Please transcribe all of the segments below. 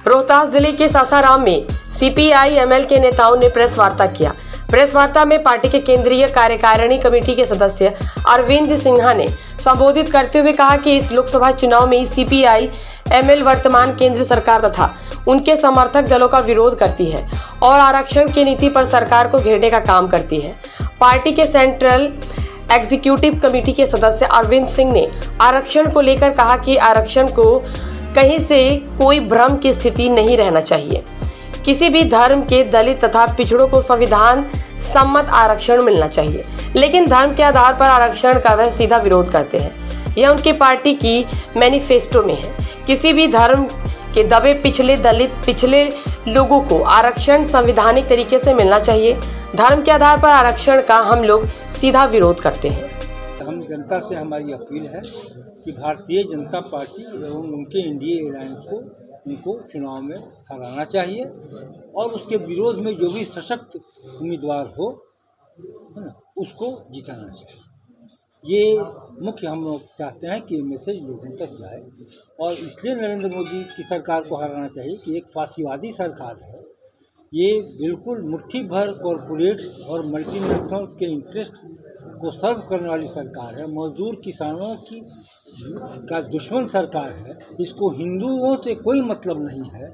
रोहतास जिले के सासाराम में सीपीआई एमएल के नेताओं ने प्रेस वार्ता किया। प्रेस वार्ता में पार्टी के केंद्रीय कार्यकारिणी कमेटी के सदस्य अरविंद सिन्हा ने संबोधित करते हुए कहा कि इस लोकसभा चुनाव में सीपीआई एमएल वर्तमान केंद्र सरकार तथा उनके समर्थक दलों का विरोध करती है और आरक्षण की नीति पर सरकार को घेरने का काम करती है। पार्टी के सेंट्रल एग्जीक्यूटिव कमेटी के सदस्य अरविंद सिंह ने आरक्षण को लेकर कहा कि आरक्षण को कहीं से कोई भ्रम की स्थिति नहीं रहना चाहिए। किसी भी धर्म के दलित तथा पिछड़ों को संविधान सम्मत आरक्षण मिलना चाहिए, लेकिन धर्म के आधार पर आरक्षण का वह सीधा विरोध करते हैं। यह उनकी पार्टी की मैनिफेस्टो में है। किसी भी धर्म के दबे पिछले दलित पिछले लोगों को आरक्षण संवैधानिक तरीके से मिलना चाहिए। धर्म के आधार पर आरक्षण का हम लोग सीधा विरोध करते हैं। हम जनता से हमारी अपील है कि भारतीय जनता पार्टी एवं उनके एनडीए अलायंस को उनको चुनाव में हराना चाहिए और उसके विरोध में जो भी सशक्त उम्मीदवार हो, है ना, उसको जिताना चाहिए। ये मुख्य हम लोग चाहते हैं कि ये मैसेज लोगों तक जाए और इसलिए नरेंद्र मोदी की सरकार को हराना चाहिए कि एक फासीवादी सरकार है। ये बिल्कुल मुट्ठी भर कॉरपोरेट्स और मल्टीनेशनल्स के इंटरेस्ट को सर्व करने वाली सरकार है। मजदूर किसानों की का दुश्मन सरकार है। इसको हिंदुओं से कोई मतलब नहीं है।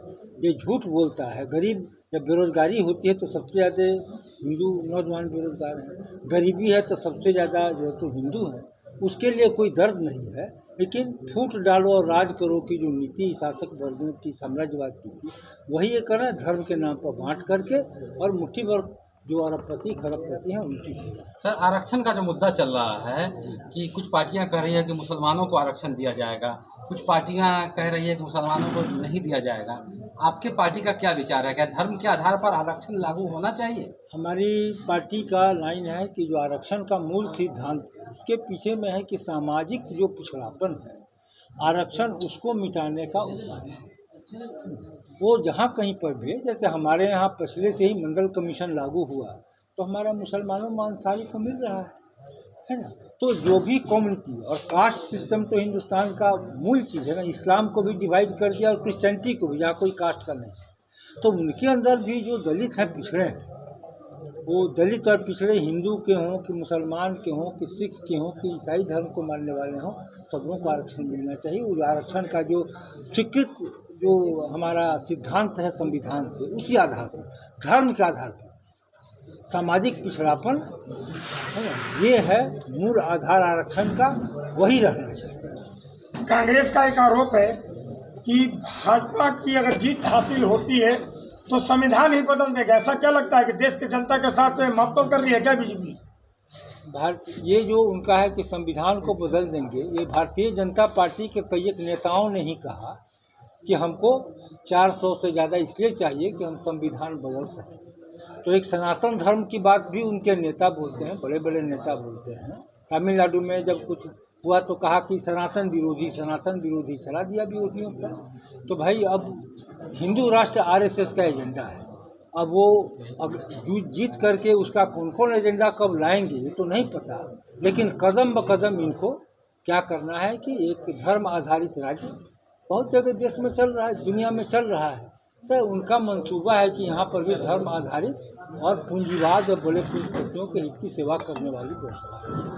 ये झूठ बोलता है। गरीब जब बेरोजगारी होती है तो सबसे ज़्यादा हिंदू नौजवान बेरोजगार हैं। गरीबी है तो सबसे ज़्यादा जो तो हिंदू है। उसके लिए कोई दर्द नहीं है। लेकिन फूट डालो और राज करो की जो नीति शासक वर्गों की साम्राज्यवाद की थी, वही ये कर रहे हैं, धर्म के नाम पर बांट करके और मुट्ठी भर जो अरबपति खरबपति हैं उनकी सेवा। सर, आरक्षण का जो मुद्दा चल रहा है कि कुछ पार्टियां कह रही है कि मुसलमानों को आरक्षण दिया जाएगा, कुछ पार्टियां कह रही है कि मुसलमानों को नहीं दिया जाएगा। आपके पार्टी का क्या विचार है? क्या धर्म के आधार पर आरक्षण लागू होना चाहिए? हमारी पार्टी का लाइन है कि जो आरक्षण का मूल सिद्धांत है उसके पीछे में है कि सामाजिक जो पिछड़ापन है, आरक्षण उसको मिटाने का उपाय है। वो जहाँ कहीं पर भी, जैसे हमारे यहाँ पिछले से ही मंडल कमीशन लागू हुआ तो हमारा मुसलमानों मांसाहारी को मिल रहा है ना। तो जो भी कम्युनिटी और कास्ट सिस्टम तो हिंदुस्तान का मूल चीज़ है ना। इस्लाम को भी डिवाइड कर दिया और क्रिश्चियनिटी को भी, जहाँ कोई कास्ट का नहीं। तो उनके अंदर भी जो दलित हैं, पिछड़े हैं, वो दलित और पिछड़े हिंदू के हों कि मुसलमान के हों कि सिख के हों कि ईसाई धर्म को मानने वाले हों, सबों को आरक्षण मिलना चाहिए। उस आरक्षण का जो स्वीकृत जो हमारा सिद्धांत है संविधान से, उसी आधार पर, धर्म के आधार पर सामाजिक पिछड़ापन है ना, ये है मूल आधार आरक्षण का, वही रहना चाहिए। कांग्रेस का एक आरोप है कि भाजपा की अगर जीत हासिल होती है तो संविधान ही बदल देगा। ऐसा क्या लगता है कि देश की जनता के साथ मापतोल कर रही है क्या बीजेपी? ये जो उनका है कि संविधान को बदल देंगे, ये भारतीय जनता पार्टी के कई एक नेताओं ने ही कहा कि हमको 400 से ज़्यादा इसलिए चाहिए कि हम संविधान बदल सकें। तो एक सनातन धर्म की बात भी उनके नेता बोलते हैं, बड़े बड़े नेता बोलते हैं। तमिलनाडु में जब कुछ हुआ तो कहा कि सनातन विरोधी चला दिया विरोधियों पर। तो भाई अब हिंदू राष्ट्र आरएसएस का एजेंडा है। अब वो जीत करके उसका कौन कौन एजेंडा कब लाएंगे ये तो नहीं पता, लेकिन कदम ब कदम इनको क्या करना है कि एक धर्म आधारित राज्य बहुत जगह देश में चल रहा है, दुनिया में चल रहा है। तो उनका मंसूबा है कि यहाँ पर भी धर्म आधारित और पूंजीवाद और बड़े पूंजीपतियों के हित की सेवा करने वाली व्यवस्था है।